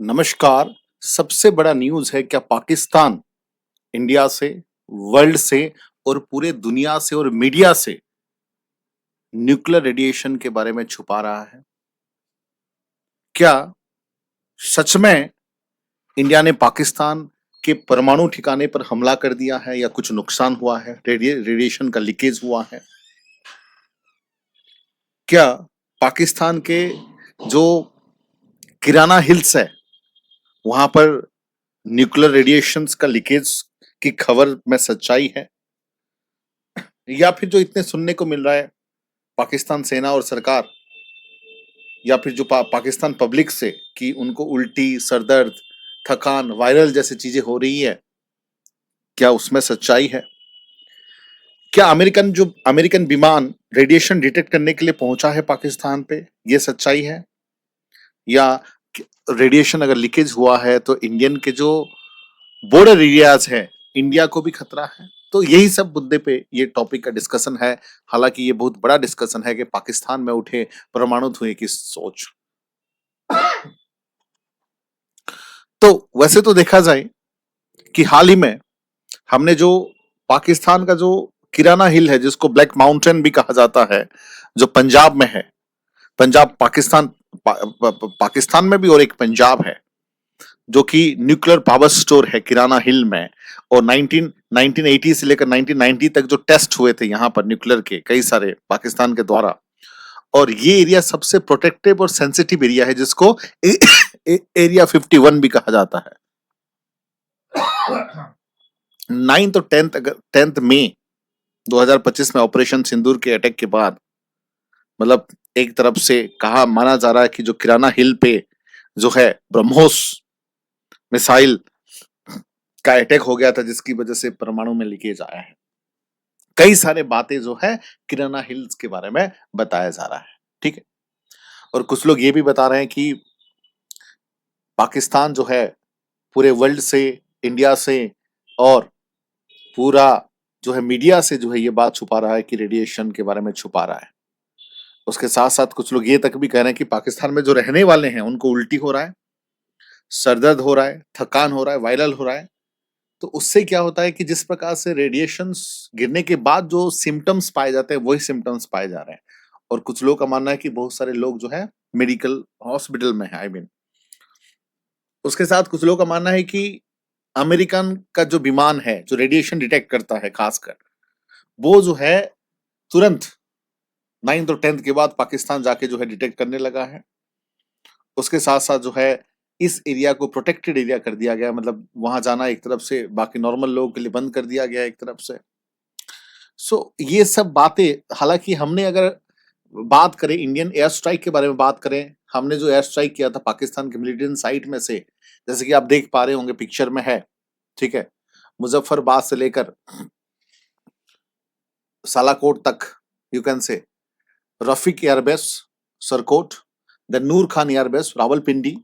नमस्कार। सबसे बड़ा न्यूज़ है क्या पाकिस्तान इंडिया से, वर्ल्ड से और पूरे दुनिया से और मीडिया से न्यूक्लियर रेडिएशन के बारे में छुपा रहा है? क्या सच में इंडिया ने पाकिस्तान के परमाणु ठिकाने पर हमला कर दिया है या कुछ नुकसान हुआ है, रेडिएशन का लीकेज हुआ है? क्या पाकिस्तान के जो किराना हिल्स है, वहां पर न्यूक्लियर रेडिएशंस का लीकेज की खबर में सच्चाई है? या फिर जो इतने सुनने को मिल रहा है पाकिस्तान सेना और सरकार या फिर जो पाकिस्तान पब्लिक से कि उनको उल्टी, सरदर्द, थकान, वायरल जैसी चीजें हो रही है, क्या उसमें सच्चाई है? क्या अमेरिकन विमान रेडिएशन डिटेक्ट करने के लिए पहुंचा है पाकिस्तान पे, ये सच्चाई है? या रेडिएशन अगर लीकेज हुआ है तो इंडियन के जो बॉर्डर एरियाज है, इंडिया को भी खतरा है? तो यही सब मुद्दे पे ये टॉपिक का डिस्कशन है। हालांकि ये बहुत बड़ा डिस्कशन है कि पाकिस्तान में उठे परमाणु धुएं की सोच। तो वैसे तो देखा जाए कि हाल ही में हमने जो पाकिस्तान का जो किराना हिल है, जिसको ब्लैक माउंटेन भी कहा जाता है, जो पंजाब में है, पंजाब पाकिस्तान पाकिस्तान में भी और एक पंजाब है जो कि न्यूक्लियर पावर स्टोर है किराना हिल में। और 1980 से लेकर 1990 तक जो टेस्ट हुए थे यहाँ पर न्यूक्लियर के कई सारे पाकिस्तान के द्वारा, और ये एरिया सबसे प्रोटेक्टिव और सेंसिटिव एरिया है जिसको एरिया 51 भी कहा जाता है। 9th और 10th मई 2025 में ऑपरेशन सिंदूर के अटैक के बाद, मतलब एक तरफ से कहा माना जा रहा है कि जो किराना हिल पे जो है ब्रह्मोस मिसाइल का अटैक हो गया था, जिसकी वजह से परमाणु में लीकेज आया है। कई सारे बातें जो है किराना हिल्स के बारे में बताया जा रहा है, ठीक है। और कुछ लोग ये भी बता रहे हैं कि पाकिस्तान जो है पूरे वर्ल्ड से, इंडिया से और पूरा जो है मीडिया से जो है ये बात छुपा रहा है कि रेडिएशन के बारे में छुपा रहा है। उसके साथ साथ कुछ लोग ये तक भी कह रहे हैं कि पाकिस्तान में जो रहने वाले हैं उनको उल्टी हो रहा है, सरदर्द हो रहा है, थकान हो रहा है, वायरल हो रहा है। तो उससे क्या होता है कि जिस प्रकार से रेडिएशंस गिरने के बाद जो सिम्टम्स पाए जाते हैं वही सिम्टम्स पाए जा रहे हैं। और कुछ लोगों का मानना है कि बहुत सारे लोग जो है मेडिकल हॉस्पिटल में है, आई मीन। उसके साथ कुछ लोगों का मानना है कि अमेरिकन का जो विमान है जो रेडिएशन डिटेक्ट करता है खासकर, वो जो है तुरंत 9th और 10th के बाद पाकिस्तान जाके जो है डिटेक्ट करने लगा है। उसके साथ साथ जो है इस एरिया को प्रोटेक्टेड एरिया कर दिया गया, मतलब वहां जाना एक तरफ से, बाकी नॉर्मल लोगों के लिए बंद कर दिया गया एक तरफ से। ये सब बातें, हालांकि हमने अगर बात करें इंडियन एयर स्ट्राइक के बारे में बात करें, हमने जो एयर स्ट्राइक किया था पाकिस्तान के मिलिटेंट साइट में से, जैसे कि आप देख पा रहे होंगे पिक्चर में है, ठीक है, मुजफ्फरबाद से लेकर सालाकोट तक, you can say Rafiqui airbase Shorkot, then Nur Khan airbase Rawalpindi,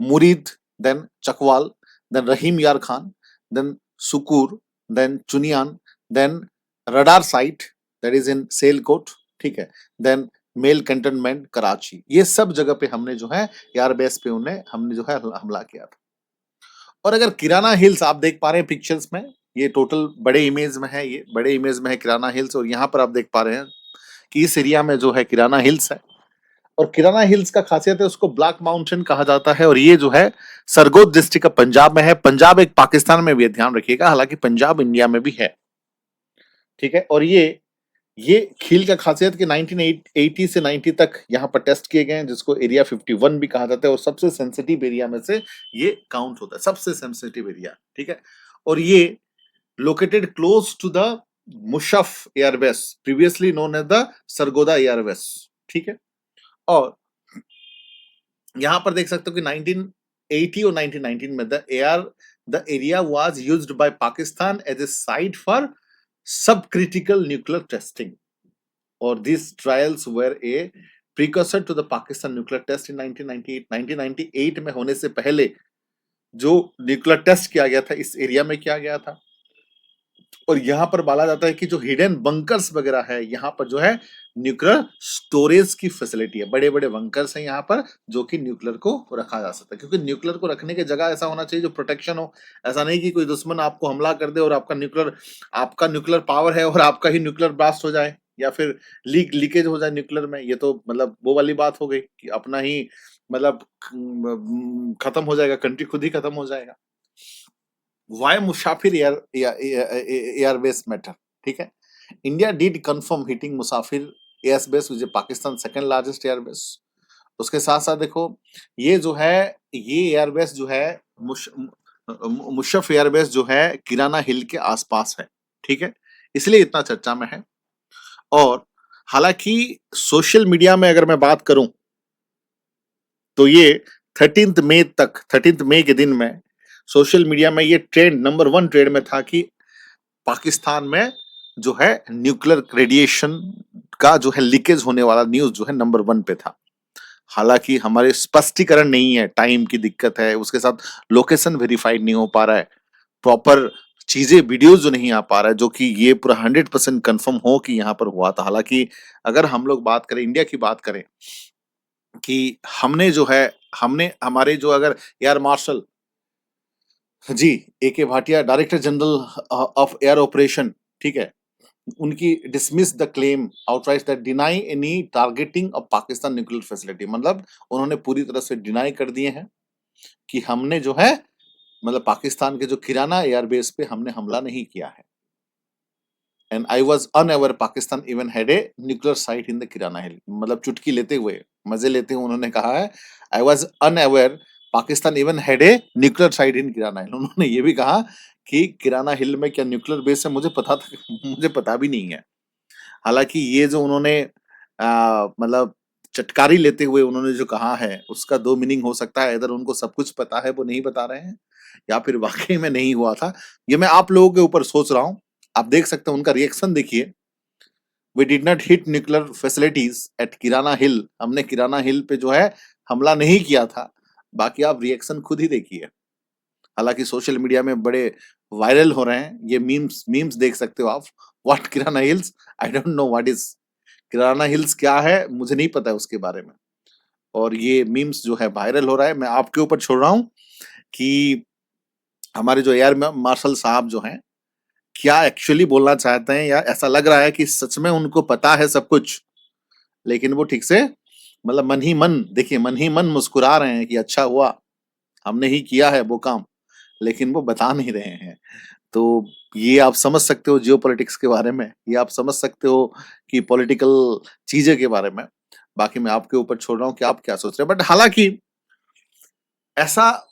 Murid, then Chakwal, then Rahim Yar Khan, then Sukkur, then Chunian, then radar site that is in Sialkot, ठीक है, देन मेल कैंटोनमेंट कराची। ये सब जगह पे हमने जो है एयरबेस पे उन्हें हमने जो है हमला किया था। और अगर किराना हिल्स आप देख पा रहे हैं पिक्चर्स में, ये टोटल बड़े इमेज में है, ये बड़े इमेज में है किराना हिल्स। और यहाँ पर आप देख पा रहे हैं कि इस एरिया में जो है किराना हिल्स है। और किराना हिल्स का खासियत है उसको ब्लैक माउंटेन कहा जाता है। और ये जो है सरगोद डिस्ट्रिक्ट का पंजाब में है। पंजाब एक पाकिस्तान में भी है, ध्यान रखिएगा, हालांकि पंजाब इंडिया में भी है, ठीक है। और ये खील का खासियत कि 1980 से 90 तक यहाँ पर टेस्ट किए गए हैं, जिसको एरिया 51 भी कहा जाता है। और सबसे सेंसिटिव एरिया में से ये काउंट होता है, सबसे सेंसिटिव एरिया, ठीक है। और ये located close to the Mushaf airbase, previously known as the Sargodha airbase, ठीक है। और यहां पर देख सकते हो कि 1980 और 1919 में the area was used by Pakistan as a site for sub critical nuclear testing. और this trials were a precursor to the Pakistan nuclear test in 1998। 1998 में होने से पहले जो न्यूक्लियर टेस्ट किया गया था इस एरिया में किया गया था। और यहाँ पर बोला जाता है कि जो हिडन बंकर्स वगैरह है यहाँ पर जो है न्यूक्लियर स्टोरेज की फैसिलिटी है, बड़े बड़े बंकर्स हैं यहाँ पर जो कि न्यूक्लियर को रखा जा सकता है, क्योंकि न्यूक्लियर को रखने की जगह ऐसा होना चाहिए जो प्रोटेक्शन हो। ऐसा नहीं कि कोई दुश्मन आपको हमला कर दे और आपका न्यूक्लियर पावर है और आपका ही न्यूक्लियर ब्लास्ट हो जाए या फिर लीकेज हो जाए न्यूक्लियर में। ये तो मतलब वो वाली बात हो गई कि अपना ही मतलब खत्म हो जाएगा, कंट्री खुद ही खत्म हो जाएगा। वाई मुसाफिर एयरबेस मैटर, ठीक है। India did confirm hitting Musafir airbase which Pakistan second largest airbase. उसके साथ साथ देखो ये जो है ये एयरबेस जो है मुशर्रफ एयरबेस जो है किराना हिल के आसपास है, ठीक है, इसलिए इतना चर्चा में है। और हालांकि सोशल मीडिया में अगर मैं बात करूं तो ये 13 मई के दिन में सोशल मीडिया में ये ट्रेंड नंबर 1 ट्रेंड में था कि पाकिस्तान में जो है न्यूक्लियर रेडिएशन का जो है लीकेज होने वाला न्यूज जो है नंबर 1 पे था। हालांकि हमारे स्पष्टीकरण नहीं है, टाइम की दिक्कत है, उसके साथ लोकेशन वेरीफाइड नहीं हो पा रहा है, प्रॉपर चीजें वीडियोज जो नहीं आ पा रहा है जो कि ये पूरा 100% कंफर्म हो कि यहाँ पर हुआ था। हालांकि अगर हम लोग बात करें, इंडिया की बात करें कि हमने जो है हमने हमारे जो अगर air marshal ji A K. Bhatia director general of air operation, ठीक है, उनकी dismiss the claim outright that deny any targeting of Pakistan nuclear facility. मतलब उन्होंने पूरी तरह से डिनाई कर दिए हैं कि हमने जो है मतलब पाकिस्तान के जो किराना एयरबेस पे हमने हमला नहीं किया है। And I was unaware Pakistan even had a nuclear site in the Kirana hill. मतलब चुटकी लेते हुए, मजे लेते हुए उन्होंने कहा है I was unaware Pakistan even had a nuclear site in Kirana hill. उन्होंने ये भी कहा कि किराना हिल में क्या न्यूक्लियर बेस है मुझे पता था, मुझे पता भी नहीं है। हालांकि ये जो उन्होंने मतलब चटकारी लेते हुए उन्होंने जो कहा है उसका 2 मीनिंग हो सकता है, इधर उनको सब कुछ पता है वो नहीं बता रहे हैं या फिर वाकई में नहीं हुआ था। ये मैं आप लोगों के ऊपर सोच रहा हूँ, आप देख सकते हैं उनका रिएक्शन देखिए। We did not hit nuclear facilities at Kirana Hill. हमने किराना हिल पे जो है हमला नहीं किया था। बाकी आप रिएक्शन खुद ही देखिए। हालांकि सोशल मीडिया में बड़े वायरल हो रहे हैं ये मीम्स मीम्स देख सकते हो आप। What kirana hills, I don't know what is kirana hills, क्या है मुझे नहीं पता है उसके बारे में। और ये मीम्स जो है वायरल हो रहा है, मैं आपके ऊपर छोड़ रहा हूँ कि हमारे जो एयर मार्शल साहब जो हैं क्या एक्चुअली बोलना चाहते हैं, या ऐसा लग रहा है कि सच में उनको पता है सब कुछ लेकिन वो ठीक से मतलब मन ही मन, देखिए मन ही मन मुस्कुरा रहे हैं कि अच्छा हुआ हमने ही किया है वो काम, लेकिन वो बता नहीं रहे हैं। तो ये आप समझ सकते हो जियोपॉलिटिक्स के बारे में, ये आप समझ सकते हो कि पॉलिटिकल चीजें के बारे में। बाकी मैं आपके ऊपर छोड़ रहा हूँ कि आप क्या सोच रहे हैं। बट हालांकि ऐसा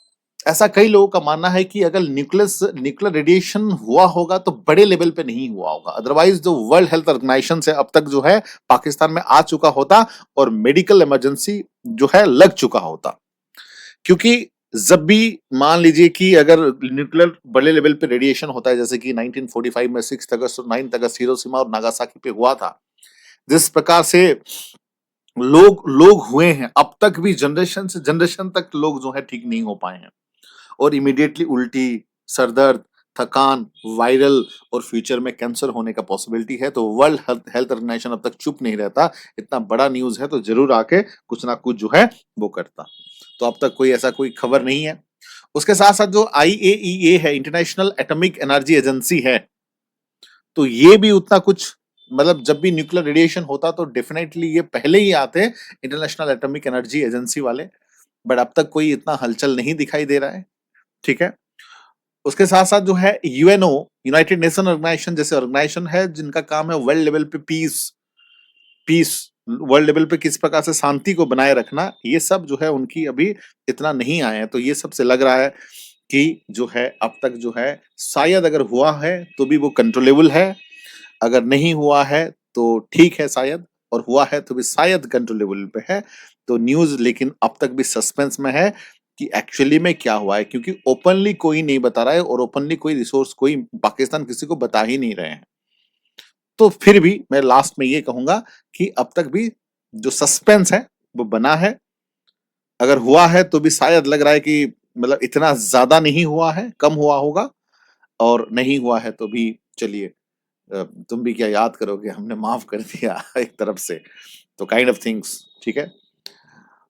ऐसा कई लोगों का मानना है कि अगर न्यूक्लियर रेडिएशन हुआ होगा तो बड़े लेवल पे नहीं हुआ होगा, अदरवाइज जो वर्ल्ड हेल्थ ऑर्गेनाइजेशन से अब तक जो है पाकिस्तान में आ चुका होता और मेडिकल इमरजेंसी जो है लग चुका होता। क्योंकि जब भी मान लीजिए कि अगर न्यूक्लियर बड़े लेवल पे रेडिएशन होता है जैसे कि 1945 में 6 अगस्त और 9 अगस्त हिरोशिमा और नागासाकी पे हुआ था, जिस प्रकार से लोग लोग हुए हैं, अब तक भी जनरेशन से जनरेशन तक लोग जो है ठीक नहीं हो पाए हैं और इमीडिएटली उल्टी, सर दर्द, थकान, वायरल और फ्यूचर में कैंसर होने का पॉसिबिलिटी है। तो वर्ल्ड हेल्थ ऑर्गेनाइजेशन अब तक चुप नहीं रहता, इतना बड़ा न्यूज है तो जरूर आके कुछ ना कुछ जो है वो करता। तो अब तक कोई ऐसा कोई खबर नहीं है। उसके साथ साथ जो IAEA है, इंटरनेशनल एटॉमिक एनर्जी एजेंसी है, तो ये भी उतना कुछ मतलब जब भी न्यूक्लियर रेडिएशन होता तो डेफिनेटली ये पहले ही आते इंटरनेशनल एटॉमिक एनर्जी एजेंसी वाले। बट अब तक कोई इतना हलचल नहीं दिखाई दे रहा है, ठीक है। उसके साथ साथ जो है यूएनओ, यूनाइटेड नेशन ऑर्गेनाइजेशन जैसे ऑर्गेनाइजेशन है जिनका काम है वर्ल्ड लेवल पे पीस पीस वर्ल्ड लेवल पे किस प्रकार से शांति को बनाए रखना, ये सब जो है उनकी अभी इतना नहीं आए हैं। तो ये सबसे लग रहा है कि जो है अब तक जो है शायद अगर हुआ है तो भी वो कंट्रोलेबल है, अगर नहीं हुआ है तो ठीक है शायद, और हुआ है तो भी शायद कंट्रोलेबल पे है। तो न्यूज लेकिन अब तक भी सस्पेंस में है कि एक्चुअली में क्या हुआ है, क्योंकि ओपनली कोई नहीं बता रहा है और ओपनली कोई रिसोर्स कोई पाकिस्तान किसी को बता ही नहीं रहे हैं। तो फिर भी मैं लास्ट में ये कहूंगा कि अब तक भी जो सस्पेंस है वो बना है। अगर हुआ है तो भी शायद लग रहा है कि मतलब इतना ज्यादा नहीं हुआ है, कम हुआ होगा, और नहीं हुआ है तो भी चलिए तुम भी क्या याद करोगे, हमने माफ कर दिया एक तरफ से, तो काइंड ऑफ थिंग्स, ठीक है।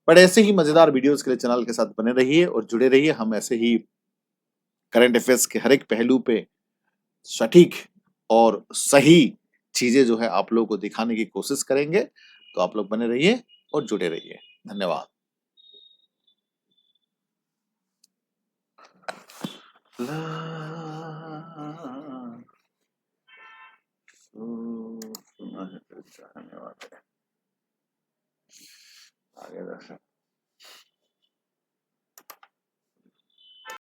बट ऐसे ही मजेदार वीडियोस के लिए चैनल के साथ बने रहिए और जुड़े रहिए। हम ऐसे ही करंट अफेयर्स के हर एक पहलू पे सटीक और सही चीजें जो है आप लोगों को दिखाने की कोशिश करेंगे। तो आप लोग बने रहिए और जुड़े रहिए। धन्यवाद। ला